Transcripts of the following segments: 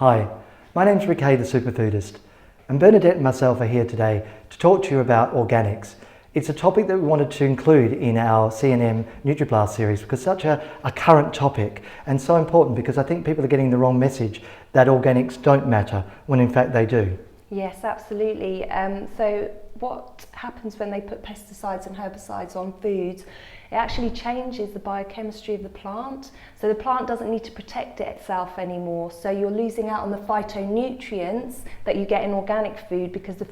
Hi, my name's Rick Hay, the Superfoodist, and Bernadette and myself are here today to talk to you about organics. It's a topic that we wanted to include in our C&M Nutriblast series because such a current topic and so important, because I think people are getting the wrong message that organics don't matter when in fact they do. Yes, absolutely. So what happens when they put pesticides and herbicides on foods? It actually changes the biochemistry of the plant. So the plant doesn't need to protect itself anymore. So you're losing out on the phytonutrients that you get in organic food because the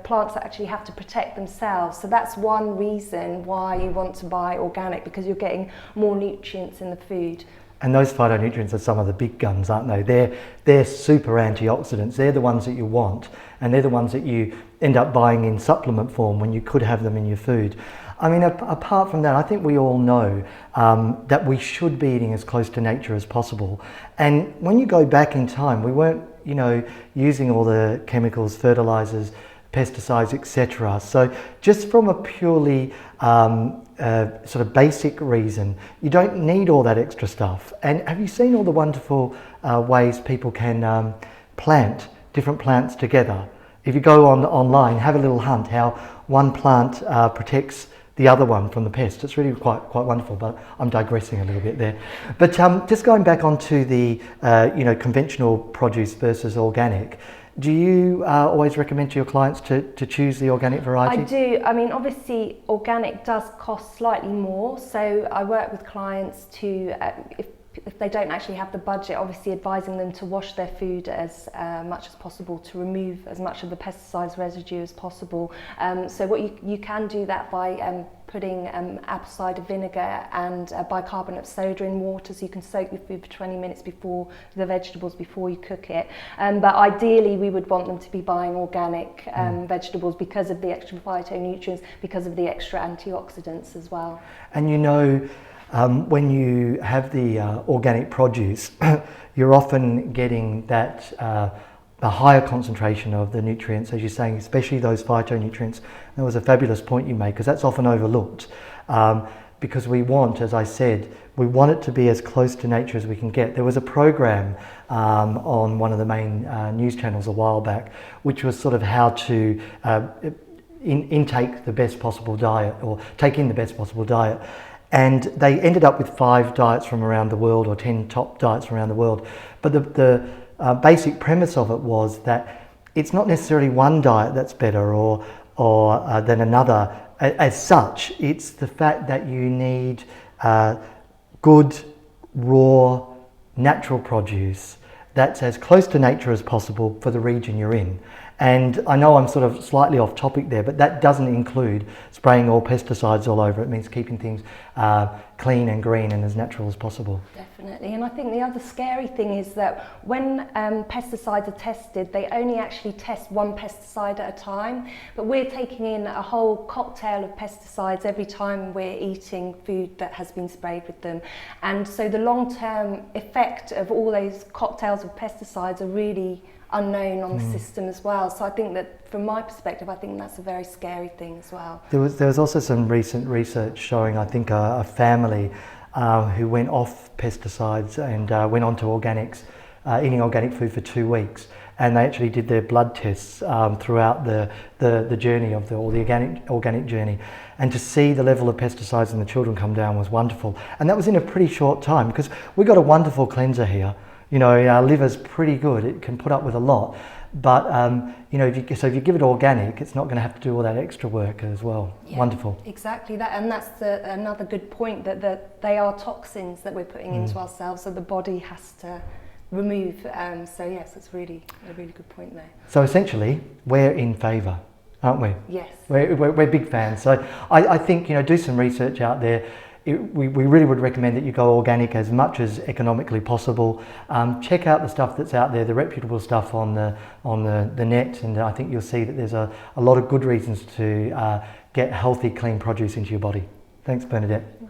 plants actually have to protect themselves. So that's one reason why you want to buy organic, because you're getting more nutrients in the food. And those phytonutrients are some of the big guns, aren't they? They're super antioxidants. They're the ones that you want, and they're the ones that you end up buying in supplement form when you could have them in your food. I mean, apart from that, I think we all know that we should be eating as close to nature as possible. And when you go back in time, we weren't, using all the chemicals, fertilizers, pesticides, etc. So just from a purely sort of basic reason, you don't need all that extra stuff. And have you seen all the wonderful ways people can plant different plants together? If you go online, have a little hunt how one plant protects the other one from the pest. It's really quite wonderful, but I'm digressing a little bit there. But just going back onto the conventional produce versus organic, do you always recommend to your clients to choose the organic variety? I do. I mean, obviously organic does cost slightly more, so I work with clients to, if they don't actually have the budget, obviously advising them to wash their food as much as possible, to remove as much of the pesticides residue as possible. So what you can do that by putting apple cider vinegar and bicarbonate of soda in water, so you can soak your food for 20 minutes before the vegetables before you cook it. But ideally we would want them to be buying organic vegetables because of the extra phytonutrients, because of the extra antioxidants as well. And when you have the organic produce, you're often getting that a higher concentration of the nutrients, as you're saying, especially those phytonutrients. That was a fabulous point you made, because that's often overlooked. Because we want, as I said, we want it to be as close to nature as we can get. There was a program on one of the main news channels a while back, which was sort of how to intake the best possible diet, or take in the best possible diet. And they ended up with 5 diets from around the world, or 10 top diets from around the world. But the basic premise of it was that it's not necessarily one diet that's better or than another as such. It's the fact that you need good, raw, natural produce that's as close to nature as possible for the region you're in. And I know I'm sort of slightly off topic there, but that doesn't include spraying all pesticides all over. It means keeping things clean and green and as natural as possible. Definitely. And I think the other scary thing is that when pesticides are tested, they only actually test one pesticide at a time. But we're taking in a whole cocktail of pesticides every time we're eating food that has been sprayed with them. And so the long-term effect of all those cocktails of pesticides are really unknown on the system as well. So I think that from my perspective, I think that's a very scary thing as well. There was also some recent research showing, I think, a family who went off pesticides and went on to organics, eating organic food for 2 weeks. And they actually did their blood tests throughout the journey of the organic journey. And to see the level of pesticides in the children come down was wonderful. And that was in a pretty short time, because we got a wonderful cleanser here. Our liver's pretty good. It can put up with a lot. But, if you give it organic, it's not going to have to do all that extra work as well. Yeah, wonderful. Exactly that. And that's another good point, that they are toxins that we're putting into ourselves, so the body has to remove. So yes, it's really a really good point there. So essentially, we're in favour, aren't we? Yes. We're big fans. So I think, do some research out there. We really would recommend that you go organic as much as economically possible. Check out the stuff that's out there, the reputable stuff on the net, and I think you'll see that there's a lot of good reasons to get healthy, clean produce into your body. Thanks, Bernadette.